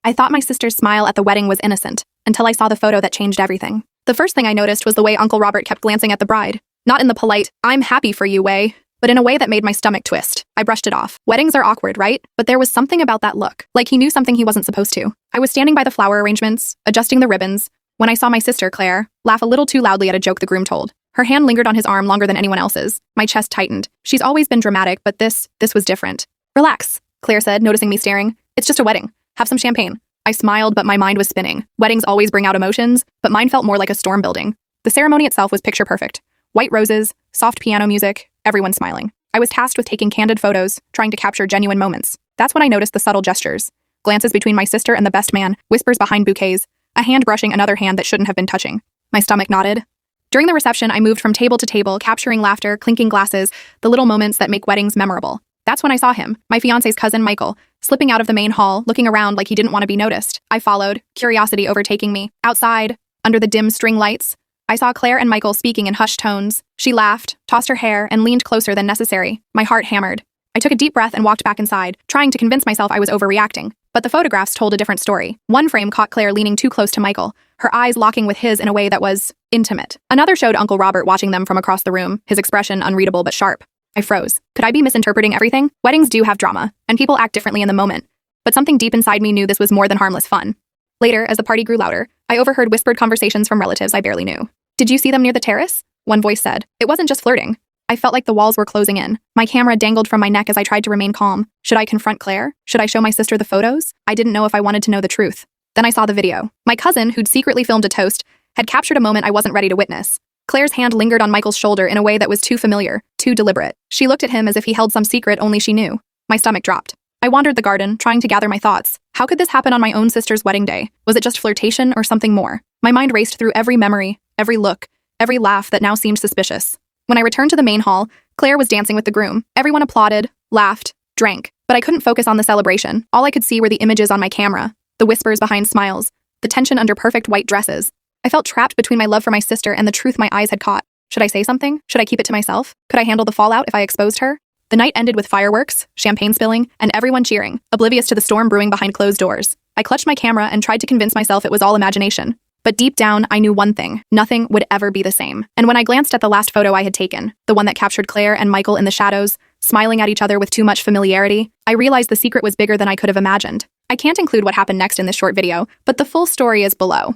I thought my sister's smile at the wedding was innocent, until I saw the photo that changed everything. The first thing I noticed was the way Uncle Robert kept glancing at the bride. Not in the polite, "I'm happy for you" way, but in a way that made my stomach twist. I brushed it off. Weddings are awkward, right? But there was something about that look, like he knew something he wasn't supposed to. I was standing by the flower arrangements, adjusting the ribbons, when I saw my sister, Claire, laugh a little too loudly at a joke the groom told. Her hand lingered on his arm longer than anyone else's. My chest tightened. She's always been dramatic, but this was different. "Relax," Claire said, noticing me staring. "It's just a wedding. Have some champagne." I smiled, but my mind was spinning. Weddings always bring out emotions, but mine felt more like a storm building. The ceremony itself was picture perfect. White roses, soft piano music, everyone smiling. I was tasked with taking candid photos, trying to capture genuine moments. That's when I noticed the subtle gestures. Glances between my sister and the best man, whispers behind bouquets, a hand brushing another hand that shouldn't have been touching. My stomach knotted. During the reception, I moved from table to table, capturing laughter, clinking glasses, the little moments that make weddings memorable. That's when I saw him, my fiancé's cousin Michael, slipping out of the main hall, looking around like he didn't want to be noticed. I followed, curiosity overtaking me. Outside, under the dim string lights, I saw Claire and Michael speaking in hushed tones. She laughed, tossed her hair, and leaned closer than necessary. My heart hammered. I took a deep breath and walked back inside, trying to convince myself I was overreacting. But the photographs told a different story. One frame caught Claire leaning too close to Michael, her eyes locking with his in a way that was intimate. Another showed Uncle Robert watching them from across the room, his expression unreadable but sharp. I froze. Could I be misinterpreting everything? Weddings do have drama, and people act differently in the moment. But something deep inside me knew this was more than harmless fun. Later, as the party grew louder, I overheard whispered conversations from relatives I barely knew. "Did you see them near the terrace?" One voice said. It wasn't just flirting. I felt like the walls were closing in. My camera dangled from my neck as I tried to remain calm. Should I confront Claire? Should I show my sister the photos? I didn't know if I wanted to know the truth. Then I saw the video. My cousin, who'd secretly filmed a toast, had captured a moment I wasn't ready to witness. Claire's hand lingered on Michael's shoulder in a way that was too familiar, too deliberate. She looked at him as if he held some secret only she knew. My stomach dropped. I wandered the garden, trying to gather my thoughts. How could this happen on my own sister's wedding day? Was it just flirtation or something more? My mind raced through every memory, every look, every laugh that now seemed suspicious. When I returned to the main hall, Claire was dancing with the groom. Everyone applauded, laughed, drank, but I couldn't focus on the celebration. All I could see were the images on my camera, the whispers behind smiles, the tension under perfect white dresses. I felt trapped between my love for my sister and the truth my eyes had caught. Should I say something? Should I keep it to myself? Could I handle the fallout if I exposed her? The night ended with fireworks, champagne spilling, and everyone cheering, oblivious to the storm brewing behind closed doors. I clutched my camera and tried to convince myself it was all imagination. But deep down, I knew one thing. Nothing would ever be the same. And when I glanced at the last photo I had taken, the one that captured Claire and Michael in the shadows, smiling at each other with too much familiarity, I realized the secret was bigger than I could have imagined. I can't include what happened next in this short video, but the full story is below.